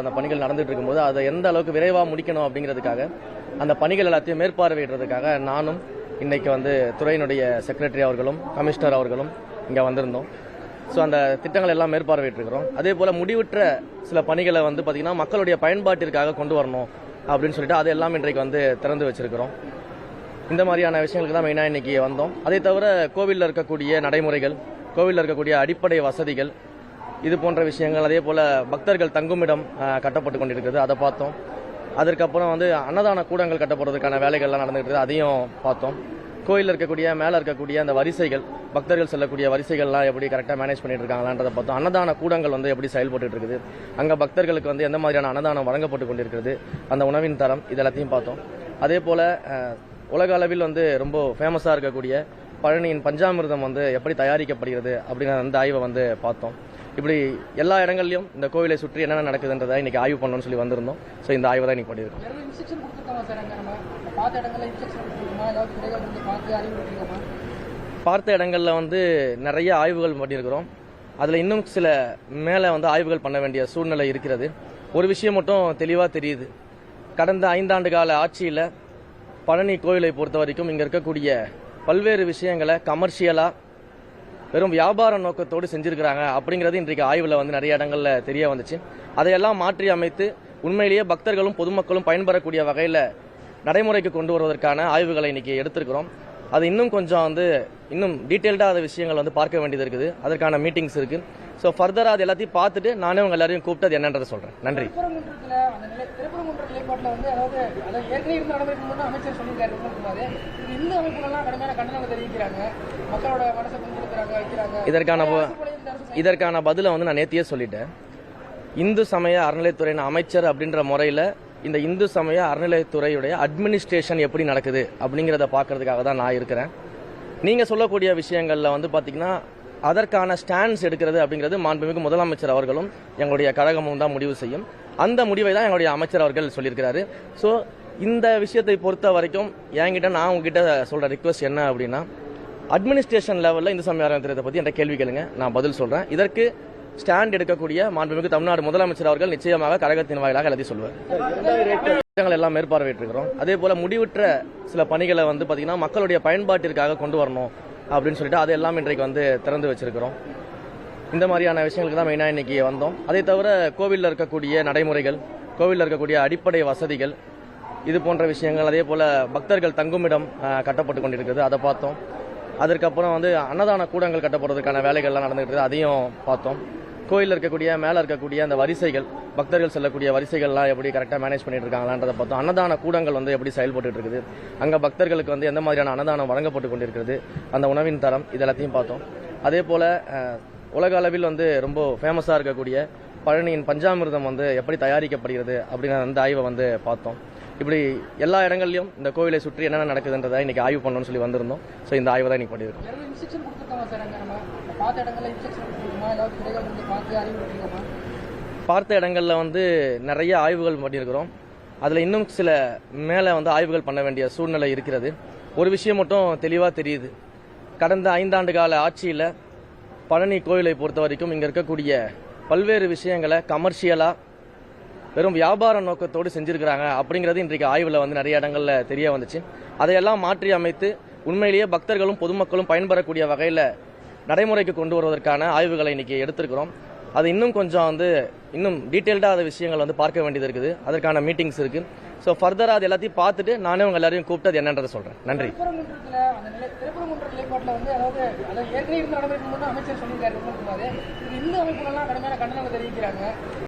அந்த பணிகள் நடந்துட்டு இருக்கும்போது அதை எந்த அளவுக்கு விரைவாக முடிக்கணும் அப்படிங்கிறதுக்காக அந்த பணிகள் எல்லாத்தையும் மேற்பார்வையிடுறதுக்காக நானும் இன்னைக்கு துறையினுடைய செக்ரட்டரி அவர்களும் கமிஷனர் அவர்களும் இங்கே வந்திருந்தோம். ஸோ அந்த திட்டங்கள் எல்லாம் மேற்பார்வையிட்டிருக்கிறோம். அதே போல் முடிவுற்ற சில பணிகளை பார்த்தீங்கன்னா மக்களுடைய பயன்பாட்டிற்காக கொண்டு வரணும் அப்படின்னு சொல்லிட்டு அதெல்லாம் இன்றைக்கு திறந்து வச்சிருக்கிறோம். இந்த மாதிரியான விஷயங்களுக்கு தான் மெயினாக இன்னைக்கு வந்தோம். அதை தவிர கோவிலில் இருக்கக்கூடிய நடைமுறைகள், கோவிலில் இருக்கக்கூடிய அடிப்படை வசதிகள், இது போன்ற விஷயங்கள், அதே போல் பக்தர்கள் தங்குமிடம் கட்டப்பட்டு கொண்டிருக்கிறது, அதை பார்த்தோம். அதற்கப்புறம் அன்னதான கூடங்கள் கட்டப்படுறதுக்கான வேலைகள்லாம் நடந்துகிட்டு இருக்குது, அதையும் பார்த்தோம். கோயிலில் இருக்கக்கூடிய மேலே இருக்கக்கூடிய அந்த வரிசைகள், பக்தர்கள் செல்லக்கூடிய வரிசைகள்லாம் எப்படி கரெக்டாக மேனேஜ் பண்ணிட்டு இருக்காங்களான்றதை பார்த்தோம். அன்னதான கூடங்கள் எப்படி செயல்பட்டு இருக்குது, அங்கே பக்தர்களுக்கு எந்த மாதிரியான அன்னதானம் வழங்கப்பட்டு கொண்டிருக்கிறது, அந்த உணவின் தரம், இது எல்லாத்தையும் பார்த்தோம். அதே போல் உலக அளவில் ரொம்ப ஃபேமஸாக இருக்கக்கூடிய பழனியின் பஞ்சாமிர்தம் எப்படி தயாரிக்கப்படுகிறது அப்படிங்கிற அந்த ஆய்வை பார்த்தோம். இப்படி எல்லா இடங்கள்லையும் இந்த கோவிலை சுற்றி என்னென்ன நடக்குதுன்றதை இன்னைக்கு ஆய்வு பண்ணணும்னு சொல்லி வந்திருந்தோம். ஸோ இந்த ஆய்வு தான் இன்னைக்கு பண்ணியிருக்கோம். பார்த்த இடங்களில் நிறைய ஆய்வுகள் பண்ணியிருக்கிறோம். அதில் இன்னும் சில மேலே ஆய்வுகள் பண்ண வேண்டிய சூழ்நிலை இருக்கிறது. ஒரு விஷயம் மட்டும் தெளிவாக தெரியுது. கடந்த 5 ஆண்டு கால ஆட்சியில் பழனி கோவிலை பொறுத்த வரைக்கும் இங்கே இருக்கக்கூடிய பல்வேறு விஷயங்களை கமர்ஷியலாக வெறும் வியாபார நோக்கத்தோடு செஞ்சிருக்கிறாங்க அப்படிங்கிறது இன்றைக்கு ஆய்வில் நிறைய இடங்களில் தெரிய வந்துச்சு. அதையெல்லாம் மாற்றி அமைத்து உண்மையிலேயே பக்தர்களும் பொதுமக்களும் பயன்பெறக்கூடிய வகையில் நடைமுறைக்கு கொண்டு வருவதற்கான ஆய்வுகளை இன்னைக்கு எடுத்திருக்கிறோம். அது இன்னும் கொஞ்சம் இன்னும் டீட்டெயில்டாக அந்த விஷயங்கள் பார்க்க வேண்டியது இருக்குது. அதற்கான மீட்டிங்ஸ் இருக்குது. ஸோ ஃபர்தராக அது எல்லாத்தையும் பார்த்துட்டு நானே உங்கள் எல்லாரையும் கூப்பிட்டு என்னன்றதை சொல்கிறேன். நன்றி. இதற்கான பதிலை நான் நேத்தியே சொல்லிட்டேன். இந்து சமய அறநிலைத்துறையின் அமைச்சர் அப்படின்ற முறையில் இந்த இந்து சமய அறநிலைத்துறையுடைய அட்மினிஸ்ட்ரேஷன் எப்படி நடக்குது அப்படிங்கிறத பார்க்கறதுக்காக தான் நான் இருக்கிறேன். நீங்கள் சொல்லக்கூடிய விஷயங்களில் பார்த்தீங்கன்னா அதற்கான ஸ்டாண்ட்ஸ் எடுக்கிறது அப்படிங்கிறது மாண்புமிகு முதலமைச்சர் அவர்களும் எங்களுடைய கழகமும் தான் முடிவு செய்யும். அந்த முடிவை தான் எங்களுடைய அமைச்சர் அவர்கள் சொல்லியிருக்கிறாரு. ஸோ இந்த விஷயத்தை பொறுத்த வரைக்கும் என்கிட்ட நான் உங்ககிட்ட சொல்கிற ரிக்வஸ்ட் என்ன அப்படின்னா, அட்மினிஸ்ட்ரேஷன் லெவலில் இந்து சமய அறநிலையத்தை பற்றி என்கிட்ட கேள்வி கேளுங்க, நான் பதில் சொல்கிறேன். இதற்கு ஸ்டாண்ட் எடுக்கக்கூடிய மாண்புமிகு தமிழ்நாடு முதலமைச்சர் அவர்கள் நிச்சயமாக கழகத்தின் வாயிலாக எல்லாத்தையும் சொல்லுவார். திட்டங்கள் எல்லாம் மேற்பார்வையிட்டிருக்கிறோம். அதே போல் முடிவுற்ற சில பணிகளை பார்த்தீங்கன்னா மக்களுடைய பயன்பாட்டிற்காக கொண்டு வரணும் அப்படின்னு சொல்லிட்டு அதெல்லாம் இன்றைக்கு திறந்து வச்சிருக்கிறோம். இந்த மாதிரியான விஷயங்களுக்கு தான் மெயினாக இன்னைக்கு வந்தோம். அதை தவிர கோவிலில் இருக்கக்கூடிய நடைமுறைகள், கோவிலில் இருக்கக்கூடிய அடிப்படை வசதிகள், இது போன்ற விஷயங்கள், அதே போல் பக்தர்கள் தங்குமிடம் கட்டப்பட்டு கொண்டிருக்கிறது, அதை பார்த்தோம். அதற்கப்புறம் அன்னதான கூடங்கள் கட்டப்படுறதுக்கான வேலைகள்லாம் நடந்துகிட்டு இருக்குது, அதையும் பார்த்தோம். கோயிலில் இருக்கக்கூடிய மேலே இருக்கக்கூடிய அந்த வரிசைகள், பக்தர்கள் செல்லக்கூடிய வரிசைகள்லாம் எப்படி கரெக்டாக மேனேஜ் பண்ணிட்டு இருக்காங்களான்றதை பார்த்தோம். அன்னதான கூடங்கள் எப்படி செயல்பட்டு இருக்குது, அங்கே பக்தர்களுக்கு எந்த மாதிரியான அன்னதானம் வழங்கப்பட்டு கொண்டிருக்கிறது, அந்த உணவின் தரம், இது எல்லாத்தையும் பார்த்தோம். அதே போல் உலக அளவில் ரொம்ப ஃபேமஸாக இருக்கக்கூடிய பழனியின் பஞ்சாமிர்தம் எப்படி தயாரிக்கப்படுகிறது அப்படிங்கிற அந்த ஆய்வை பார்த்தோம். இப்படி எல்லா இடங்கள்லையும் இந்த கோவிலை சுற்றி என்னென்ன நடக்குதுன்றதை இன்னைக்கு ஆய்வு பண்ணணும்னு சொல்லி வந்திருந்தோம். ஸோ இந்த ஆய்வு தான் இன்னைக்கு பண்ணியிருக்கோம். பார்த்த இடங்களில் நிறைய ஆய்வுகள் பண்ணியிருக்கிறோம். அதில் இன்னும் சில மேலே ஆய்வுகள் பண்ண வேண்டிய சூழ்நிலை இருக்கிறது. ஒரு விஷயம் மட்டும் தெளிவாக தெரியுது. கடந்த 5 ஆண்டு கால ஆட்சியில் பழனி கோவிலை பொறுத்த வரைக்கும் இங்கே இருக்கக்கூடிய பல்வேறு விஷயங்களை கமர்ஷியலாக வெறும் வியாபார நோக்கத்தோடு செஞ்சிருக்கிறாங்க அப்படிங்கிறது இன்றைக்கு ஆய்வில் நிறைய இடங்களில் தெரிய வந்துச்சு. அதையெல்லாம் மாற்றி அமைத்து உண்மையிலேயே பக்தர்களும் பொதுமக்களும் பயன்பெறக்கூடிய வகையில் நடைமுறைக்கு கொண்டு வருவதற்கான ஆய்வுகளை இன்னைக்கு எடுத்திருக்கிறோம். அது இன்னும் கொஞ்சம் இன்னும் டீட்டெயில்டாக அந்த விஷயங்கள் பார்க்க வேண்டியது இருக்குது. அதற்கான மீட்டிங்ஸ் இருக்குது. ஸோ ஃபர்தராக அது எல்லாத்தையும் பார்த்துட்டு நானே உங்கள் எல்லாரையும் கூப்பிட்டு என்னன்றதை சொல்கிறேன். நன்றி.